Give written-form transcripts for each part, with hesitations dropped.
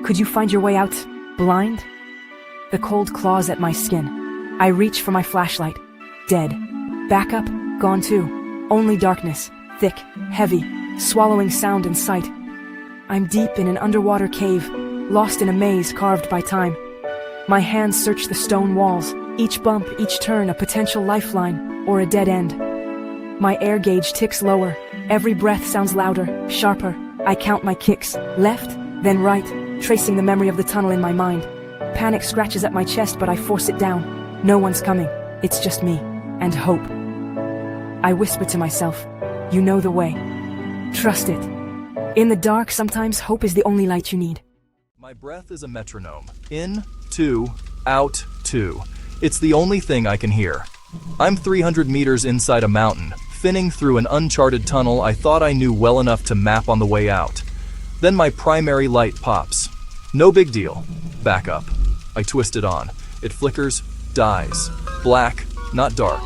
Could you find your way out, blind? The cold claws at my skin. I reach for my flashlight. Dead. Backup, gone too. Only darkness, thick, heavy, swallowing sound and sight. I'm deep in an underwater cave, lost in a maze carved by time. My hands search the stone walls, each bump, each turn a potential lifeline or a dead end. My air gauge ticks lower, every breath sounds louder, sharper. I count my kicks, left, then right, tracing the memory of the tunnel in my mind. Panic scratches at my chest, but I force it down. No one's coming, it's just me, and hope. I whisper to myself, you know the way. Trust it. In the dark, sometimes hope is the only light you need. My breath is a metronome. In, two, out, two. It's the only thing I can hear. I'm 300 meters inside a mountain, finning through an uncharted tunnel I thought I knew well enough to map on the way out. Then my primary light pops. No big deal. Back up. I twist it on. It flickers, dies. Black, not dark.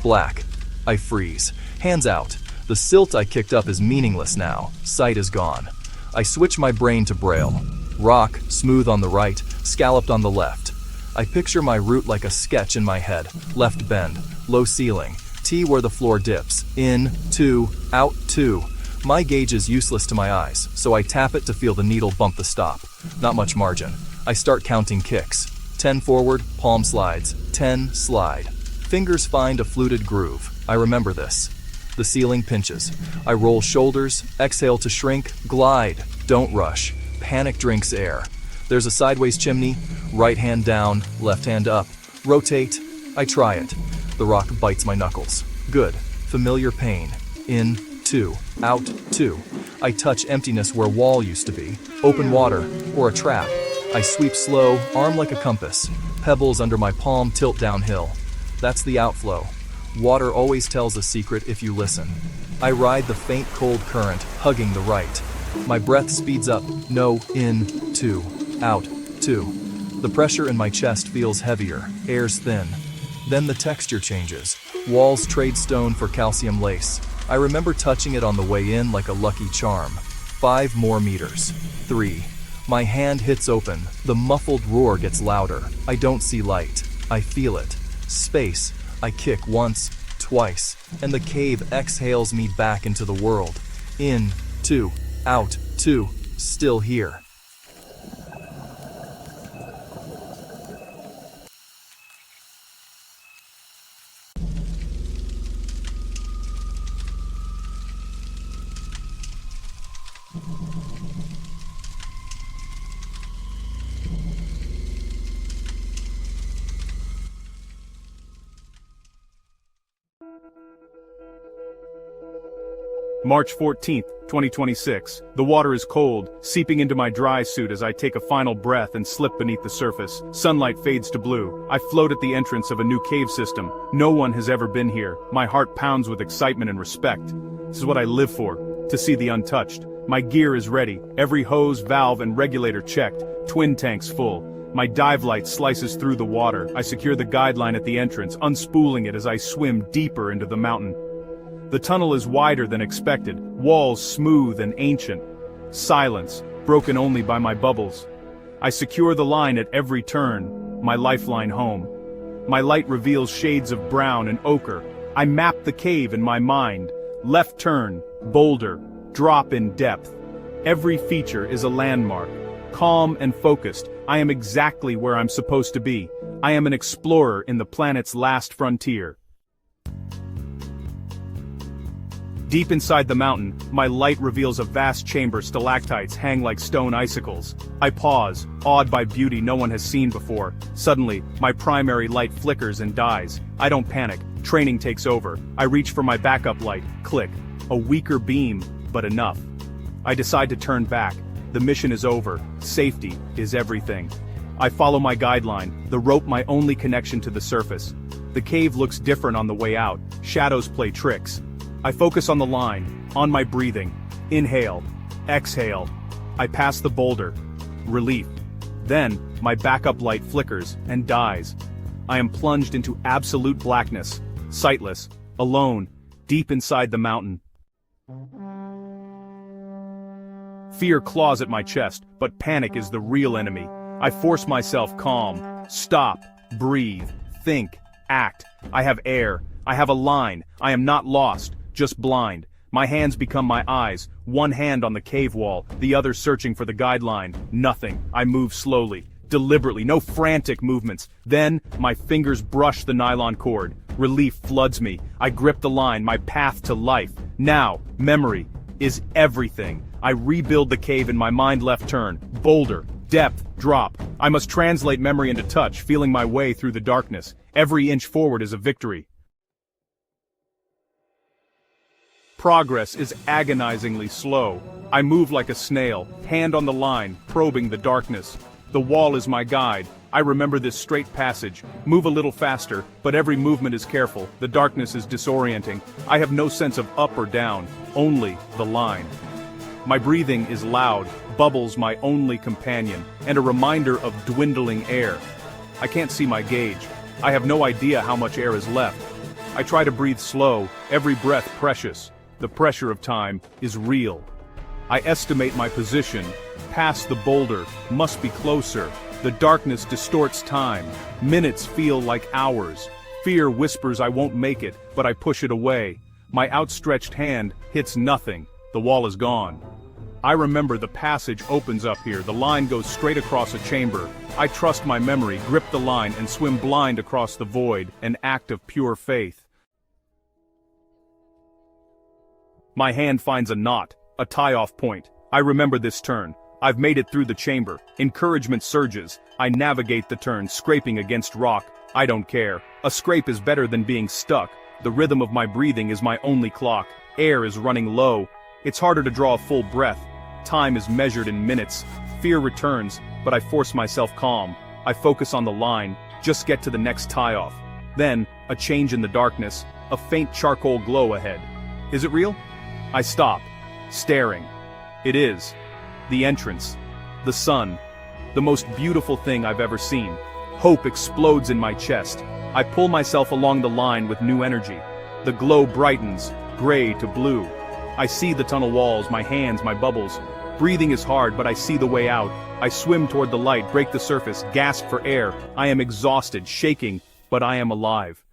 Black. I freeze. Hands out. The silt I kicked up is meaningless now. Sight is gone. I switch my brain to Braille. Rock, smooth on the right, scalloped on the left. I picture my route like a sketch in my head. Left bend, low ceiling, T where the floor dips. In, two, out, two. My gauge is useless to my eyes, so I tap it to feel the needle bump the stop. Not much margin. I start counting kicks. 10 forward, palm slides. 10, slide. Fingers find a fluted groove. I remember this. The ceiling pinches. I roll shoulders, exhale to shrink, glide. Don't rush. Panic drinks air. There's a sideways chimney, right hand down, left hand up. Rotate. I try it. The rock bites my knuckles. Good. Familiar pain. In, two, out, two. I touch emptiness where wall used to be. Open water, or a trap. I sweep slow, arm like a compass. Pebbles under my palm tilt downhill. That's the outflow. Water always tells a secret if you listen. I ride the faint cold current, hugging the right. My breath speeds up. No, in, two, out, two. The pressure in my chest feels heavier, air's thin. Then the texture changes. Walls trade stone for calcium lace. I remember touching it on the way in like a lucky charm. 5 more meters. 3. My hand hits open. The muffled roar gets louder. I don't see light. I feel it. Space. I kick once, twice, and the cave exhales me back into the world. In, two, out, two, still here. March 14th, 2026. The water is cold, seeping into my dry suit as I take a final breath and slip beneath the surface. Sunlight fades to blue. I float at the entrance of a new cave system. No one has ever been here. My heart pounds with excitement and respect. This is what I live for, to see the untouched. My gear is ready, every hose, valve, and regulator checked, twin tanks full. My dive light slices through the water. I secure the guideline at the entrance, unspooling it as I swim deeper into the mountain. The tunnel is wider than expected, walls smooth and ancient. Silence, broken only by my bubbles. I secure the line at every turn, my lifeline home. My light reveals shades of brown and ochre. I map the cave in my mind. Left turn, boulder, drop in depth. Every feature is a landmark. Calm and focused, I am exactly where I'm supposed to be. I am an explorer in the planet's last frontier. Deep inside the mountain, my light reveals a vast chamber. Stalactites hang like stone icicles. I pause, awed by beauty no one has seen before. Suddenly, my primary light flickers and dies. I don't panic. Training takes over. I reach for my backup light. Click. A weaker beam, but enough. I decide to turn back. The mission is over. Safety is everything. I follow my guideline, the rope my only connection to the surface. The cave looks different on the way out. Shadows play tricks. I focus on the line, on my breathing. Inhale, exhale. I pass the boulder. Relief. Then, my backup light flickers and dies. I am plunged into absolute blackness, sightless, alone, deep inside the mountain. Fear claws at my chest, but panic is the real enemy. I force myself calm. Stop. Breathe. Think. Act. I have air. I have a line. I am not lost, just blind. My hands become my eyes, one hand on the cave wall, the other searching for the guideline. Nothing. I move slowly, deliberately, no frantic movements. Then, my fingers brush the nylon cord. Relief floods me. I grip the line, my path to life. Now, memory is everything. I rebuild the cave in my mind left turn. Boulder. Depth. Drop. I must translate memory into touch, feeling my way through the darkness. Every inch forward is a victory. Progress is agonizingly slow. I move like a snail, hand on the line, probing the darkness. The wall is my guide. I remember this straight passage. Move a little faster, but every movement is careful. The darkness is disorienting. I have no sense of up or down, only the line. My breathing is loud, bubbles my only companion, and a reminder of dwindling air. I can't see my gauge. I have no idea how much air is left. I try to breathe slow, every breath precious. The pressure of time is real. I estimate my position. Past the boulder, must be closer. The darkness distorts time. Minutes feel like hours. Fear whispers I won't make it, but I push it away. My outstretched hand hits nothing. The wall is gone. I remember the passage opens up here. The line goes straight across a chamber. I trust my memory, grip the line, and swim blind across the void, an act of pure faith. My hand finds a knot, a tie-off point. I remember this turn. I've made it through the chamber. Encouragement surges. I navigate the turn, scraping against rock. I don't care. A scrape is better than being stuck. The rhythm of my breathing is my only clock. Air is running low. It's harder to draw a full breath. Time is measured in minutes. Fear returns, but I force myself calm. I focus on the line, just get to the next tie-off. Then, a change in the darkness, a faint charcoal glow ahead. Is it real? I stop, staring. It is. The entrance. The sun. The most beautiful thing I've ever seen. Hope explodes in my chest. I pull myself along the line with new energy. The glow brightens, gray to blue. I see the tunnel walls, my hands, my bubbles. Breathing is hard, but I see the way out. I swim toward the light, break the surface, gasp for air. I am exhausted, shaking, but I am alive.